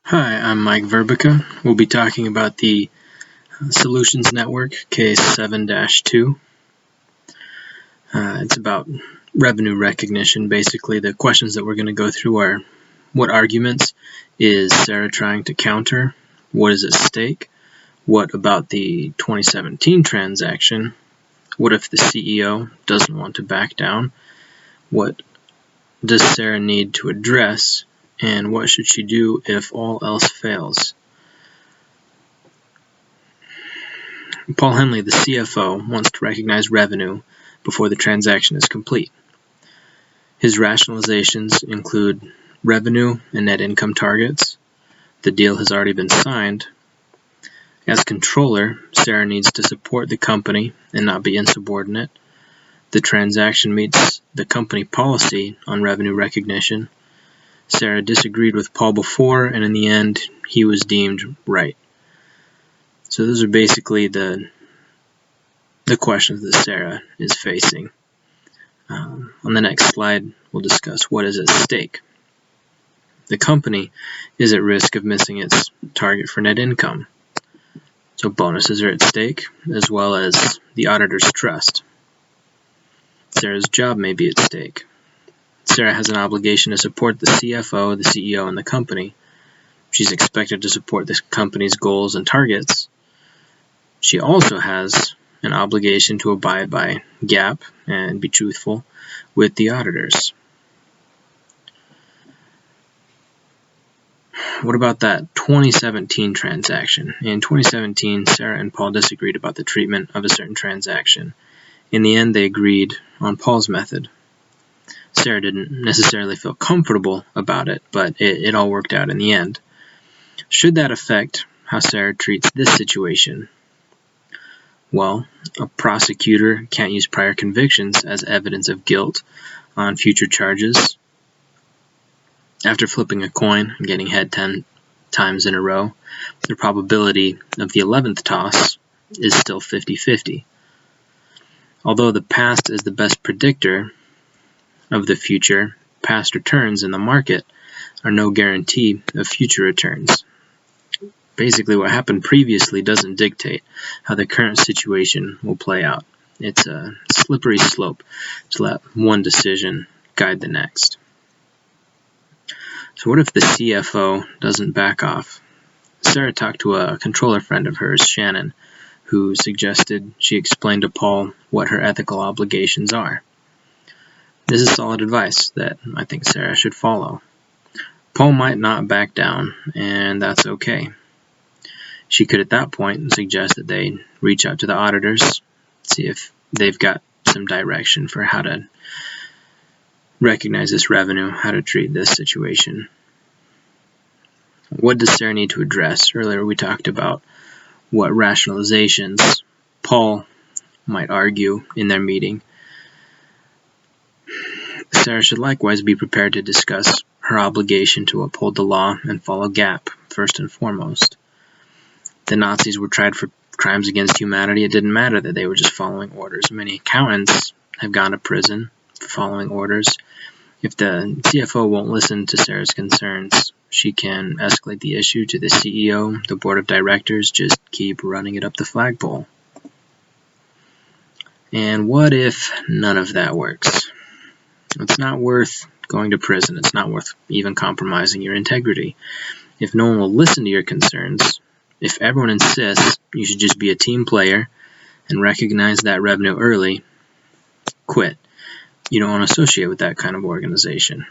Hi, I'm Mike Verbica. We'll be talking about the Solutions Network, case 7-2. It's about revenue recognition. Basically, the questions that we're going to go through are, what arguments is Sarah trying to counter? What is at stake? What about the 2017 transaction? What if the CEO doesn't want to back down? What does Sarah need to address? And what should she do if all else fails? Paul Henley, the CFO, wants to recognize revenue before the transaction is complete. His rationalizations include revenue and net income targets. The deal has already been signed. As controller, Sarah needs to support the company and not be insubordinate. The transaction meets the company policy on revenue recognition. Sarah disagreed with Paul before, and in the end, he was deemed right. So those are basically the questions that Sarah is facing. On the next slide, we'll discuss what is at stake. The company is at risk of missing its target for net income. So bonuses are at stake, as well as the auditor's trust. Sarah's job may be at stake. Sarah has an obligation to support the CFO, the CEO, and the company. She's expected to support the company's goals and targets. She also has an obligation to abide by GAAP and be truthful with the auditors. What about that 2017 transaction? In 2017, Sarah and Paul disagreed about the treatment of a certain transaction. In the end, they agreed on Paul's method. Sarah didn't necessarily feel comfortable about it, but it all worked out in the end. Should that affect how Sarah treats this situation? Well, a prosecutor can't use prior convictions as evidence of guilt on future charges. After flipping a coin and getting head 10 times in a row, the probability of the 11th toss is still 50-50. Although the past is the best predictor of the future, past returns in the market are no guarantee of future returns. Basically, what happened previously doesn't dictate how the current situation will play out. It's a slippery slope to let one decision guide the next. So what if the CFO doesn't back off? Sarah talked to a controller friend of hers, Shannon, who suggested she explain to Paul what her ethical obligations are. This is solid advice that I think Sarah should follow. Paul might not back down, and that's okay. She could at that point suggest that they reach out to the auditors, see if they've got some direction for how to recognize this revenue, how to treat this situation. What does Sarah need to address? Earlier we talked about what rationalizations Paul might argue in their meeting. Sarah should likewise be prepared to discuss her obligation to uphold the law and follow GAAP first and foremost. The Nazis were tried for crimes against humanity. It didn't matter that they were just following orders. Many accountants have gone to prison for following orders. If the CFO won't listen to Sarah's concerns, she can escalate the issue to the CEO, the board of directors, just keep running it up the flagpole. And what if none of that works? It's not worth going to prison. It's not worth even compromising your integrity. If no one will listen to your concerns, if everyone insists you should just be a team player and recognize that revenue early, quit. You don't want to associate with that kind of organization.